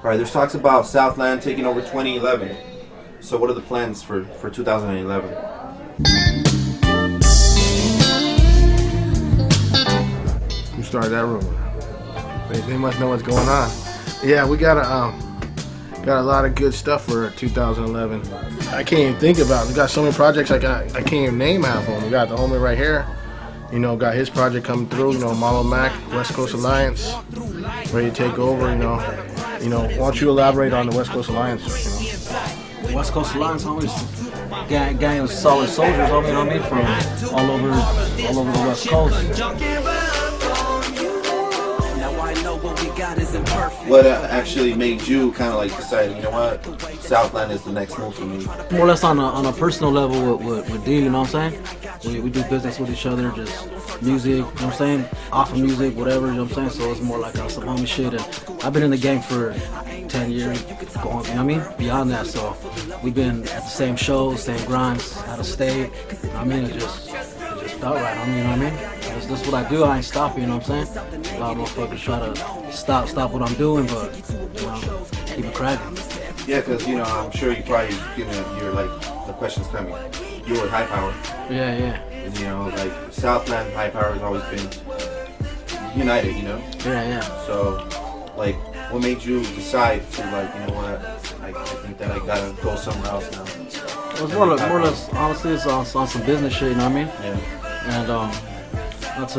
All right, there's talks about Southland taking over 2011. So what are the plans for 2011? Who started that rumor? They must know what's going on. Yeah, we got a lot of good stuff for 2011. I can't even think about it. We got so many projects I can't even name half of them. We got the homie right here. You know, got his project coming through. You know, Malow Mac, West Coast Alliance, ready to take over. You know, why don't you elaborate on the West Coast Alliance? You know? West Coast Alliance, homies, gang of solid soldiers, homie, you know what I mean, from all over the West Coast. What actually made you kind of like decide, you know what, Southland is the next move for me? More or less on a personal level with D, you know what I'm saying? We do business with each other, just music, you know what I'm saying? Off of music, whatever, you know what I'm saying? So it's more like some homie shit. And I've been in the game for 10 years, going, you know what I mean? Beyond that, so we've been at the same shows, same grinds, out of state. You know what I mean? It just felt right on me, you know what I mean? This is what I do, I ain't stopping, you know what I'm saying? A lot of motherfuckers try to stop what I'm doing, but, you know, keep it cracking. Yeah, because, you know, I'm sure you probably, you know, you're like, the question's coming. You were High Power. Yeah. And, you know, like, Southland, High Power has always been united, you know? Yeah. So, like, what made you decide to, like, you know what, I think that I gotta go somewhere else now? It was more or less, honestly, it's on some business shit, you know what I mean? Yeah. And,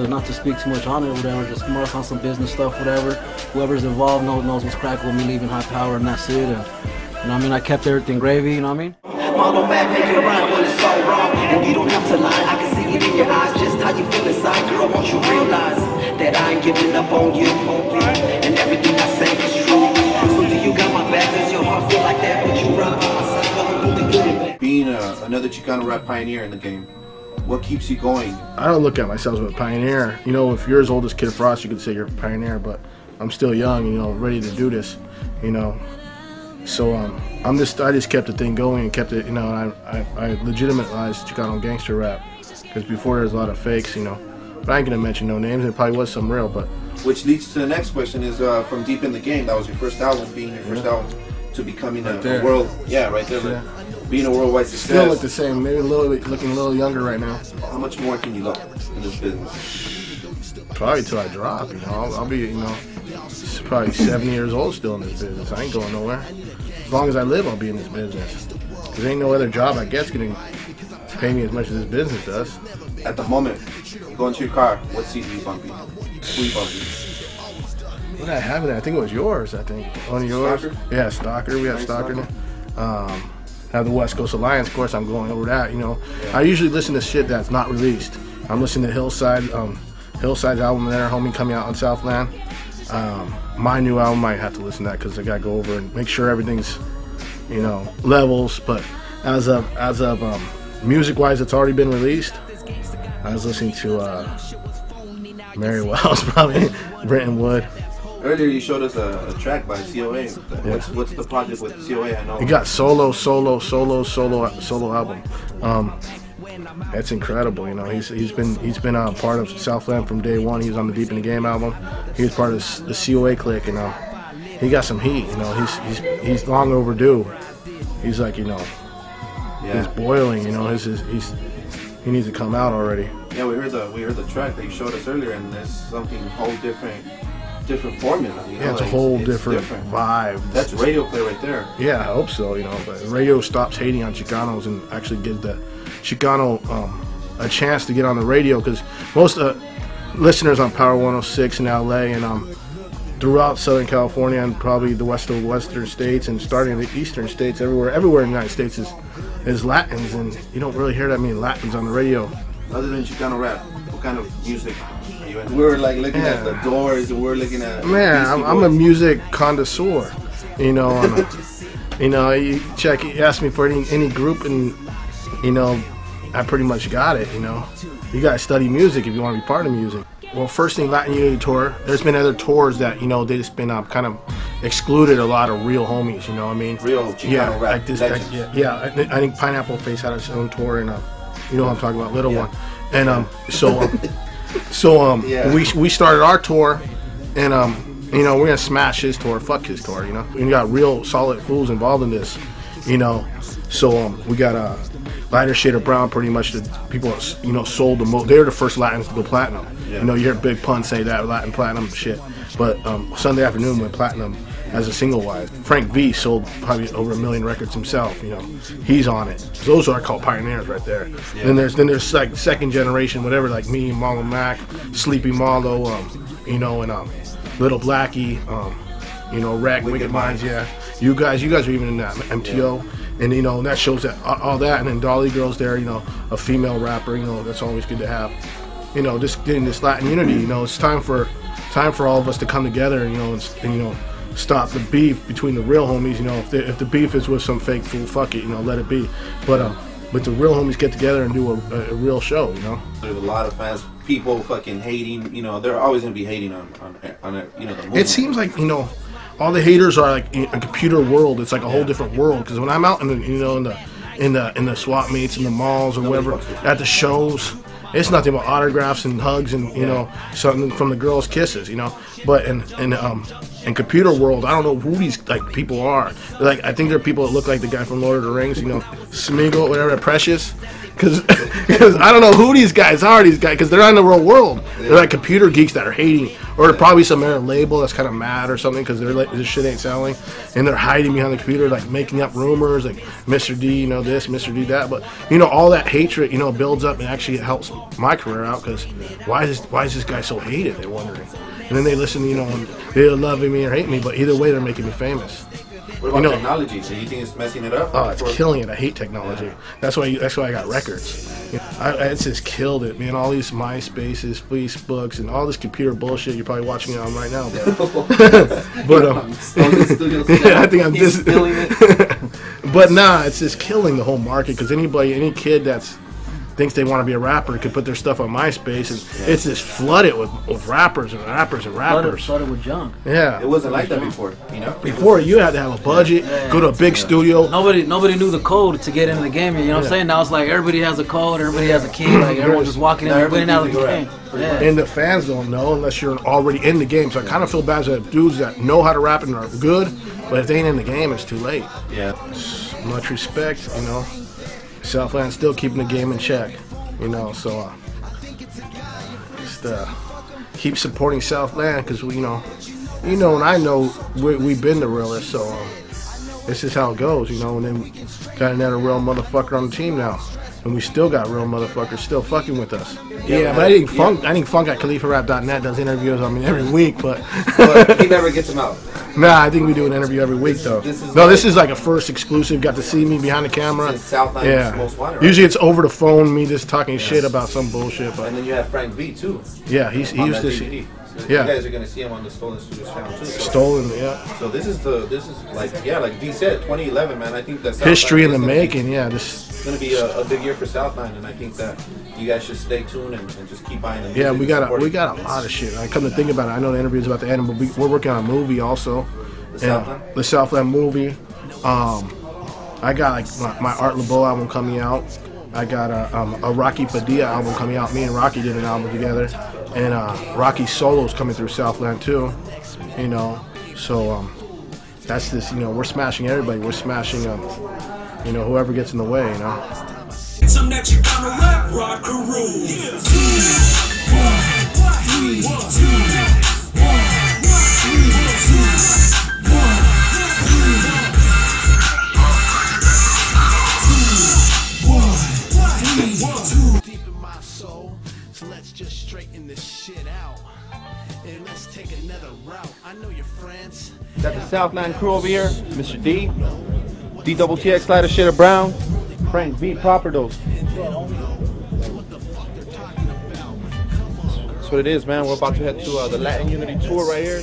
not to speak too much on it or whatever, just more or less on some business stuff, whatever. Whoever's involved knows what's cracking with me leaving High Power, and that's it. And, you know what I mean? I kept everything gravy, you know what I mean? Malow Mac, make it right when it's so wrong. And you don't have to lie, I can see it in your eyes, just how you feel inside. Girl, won't you realize that I ain't giving up on you, and everything I say is true. So do you got my back, does your heart feel like that? Would you ride by my side, going through the good and bad? Being another Chicano rap pioneer in the game, what keeps you going? I don't look at myself as a pioneer. You know, if you're as old as Kid Frost, you could say you're a pioneer, but I'm still young, you know, ready to do this, you know. So I just kept the thing going and kept it, you know, I legitimized Chicano gangster rap, because before there was a lot of fakes, you know. But I ain't gonna mention no names, there probably was some real, but. Which leads to the next question is from Deep in the Game, that was your first album, being your first album to becoming a world, right there. Yeah. Being a worldwide success. Still look the same, maybe looking a little younger right now. How much more can you go in this business? Probably till I drop, you know. I'll be, you know, probably 70 years old still in this business. I ain't going nowhere. As long as I live, I'll be in this business. There ain't no other job, I guess, gonna pay me as much as this business does. At the moment, you go into your car, what CD you bumping? Who you bumping? What did I have in there? I think it was yours, I think. One of yours? Stalker? Yeah, Stalker. We have Stalker. Have the West Coast Alliance, of course, I'm going over that, you know. Yeah. I usually listen to shit that's not released. I'm listening to Hillside's album there, homie, coming out on Southland. My new album, I have to listen to that because I got to go over and make sure everything's, you know, levels. But as of music-wise, it's already been released. I was listening to Mary Wells, probably, Brenton Wood. Earlier you showed us a track by COA. What's the project with COA? I know. He got solo album. That's incredible, you know. He's been part of Southland from day one. He was on the Deep in the Game album. He was part of the COA clique, you know. He got some heat, you know. He's long overdue. He's like, you know, he's boiling, you know. He needs to come out already. Yeah, we heard the track that you showed us earlier, and there's something whole different formula. You know? Yeah, it's a whole different vibe. That's radio play right there. Yeah, I hope so, you know. But radio stops hating on Chicanos and actually gives the Chicano a chance to get on the radio, because most listeners on Power 106 in LA and throughout Southern California and probably the western states and starting in the eastern states, everywhere in the United States is Latins, and you don't really hear that many Latins on the radio. Other than Chicano rap, what kind of music are you into? We were like looking at the Doors, and we're looking at I'm a music connoisseur, you know. You know, you ask me for any group, and you know, I pretty much got it. You know, you gotta study music if you want to be part of music. Well, first thing, Latin Unity Tour. There's been other tours that, you know, they just been kind of excluded a lot of real homies. You know what I mean? Real Chicano rap. Like this, I think Pineapple Face had its own tour, and you know what I'm talking about, Little One. And we started our tour, and You know, we're gonna smash his tour, fuck his tour. You know, and you got real solid fools involved in this. You know, so we got a lighter shade of brown. Pretty much the people, you know, sold the most. They're the first Latins to go platinum. Yeah. You know, you hear Big Pun say that Latin platinum shit. But Sunday Afternoon went platinum as a single wise. Frank V sold probably over 1 million records himself. You know, he's on it. So those are called pioneers right there. Yeah. Then there's like second generation, whatever, like me, Malow Mac, Sleepy Mallow, you know, and Little Blackie, you know, Rag, Wicked Minds, yeah. You guys are even in that MTO, and you know, and that shows that all that, and then Dolly Girl's there, you know, a female rapper, you know, that's always good to have. You know, just getting this Latin unity. You know, it's time for all of us to come together, and you know, and you know, stop the beef between the real homies. You know, if the beef is with some fake fool, fuck it, you know, let it be. But the real homies get together and do a real show. You know, there's a lot of fans, people fucking hating. You know, they're always gonna be hating on you know, the movement. It seems like, you know, all the haters are like in a computer world. It's like a whole different world. Because when I'm out in the, you know, in the swap meets in the malls or whatever, at the shows, it's nothing but autographs and hugs and, you know, something from the girls' kisses, you know. But in computer world, I don't know who these like people are. Like, I think they're people that look like the guy from Lord of the Rings, you know, Smeagol, whatever, Precious. Because I don't know who these guys are, because they're not in the real world. They're like computer geeks that are hating, or probably some label that's kind of mad or something because they're like, this shit ain't selling, and they're hiding behind the computer, like making up rumors, like Mr. D, you know, this, Mr. D, that. But you know, all that hatred, you know, builds up and actually helps my career out. Because why is this guy so hated? They're wondering, and then they listen, you know, and they're loving me or hate me, but either way, they're making me famous. What about technology? So you think it's messing it up? Oh, it's killing it. I hate technology. Yeah. That's why I got records. You know, it's just killed it, man. All these MySpaces, Facebooks, and all this computer bullshit. You're probably watching it on right now, but I think I'm just. But nah, it's just killing the whole market. Because any kid that's thinks they want to be a rapper could put their stuff on MySpace, and it's just flooded with rappers and rappers and rappers. Flooded with junk. Yeah. It wasn't like that before, you know? Before, you had to have a budget, go to a big studio. Nobody knew the code to get into the game, you know what I'm saying? Now it's like everybody has a code, everybody has a key, like everyone's just walking in and getting out of the game. Yeah. And the fans don't know unless you're already in the game. So I kind of feel bad for dudes that know how to rap and are good, but if they ain't in the game, it's too late. Yeah. Much respect, you know. Southland still keeping the game in check, you know, so just keep supporting Southland, because we, you know, and I know we've been the realest, so this is how it goes, you know. And then got another real motherfucker on the team now, and we still got real motherfuckers still fucking with us. Yeah, but I think Funk at KhalifaRap.net does interviews on me every week, but he never gets them out. Nah, I think we do an interview every week though. This is like a first exclusive. Got to see me behind the camera. Southland most wanted, right? Usually it's over the phone, me just talking shit about some bullshit. But and then you have Frank V too. Yeah, he used to. So you guys are gonna see him on the Stolen Studios channel too. Stolen, yeah. So this is like D said, 2011, man. I think that's history in the making. Yeah, this is gonna be a big year for Southland, and I think that you guys should stay tuned and just keep buying them. Yeah, we got a lot of shit. I come to think about it, I know the interview's about to end, but we're working on a movie also. The Southland movie. I got like my Art LeBeau album coming out. I got a Rocky Padilla album coming out. Me and Rocky did an album together, and Rocky Solo's coming through Southland too. You know, so that's this. You know, we're smashing everybody. We're smashing you know, whoever gets in the way. You know. Some that you gonna rap, rock Carew. Deep in my soul, so let's just straighten this shit out and let's take another route. I know your friends. Got the Southland crew over here, Mr. D, DTTX, Lighter Shade of Brown, Frank V, Proper Dose. That's what it is, man. We're about to head to the Latin Unity Tour right here.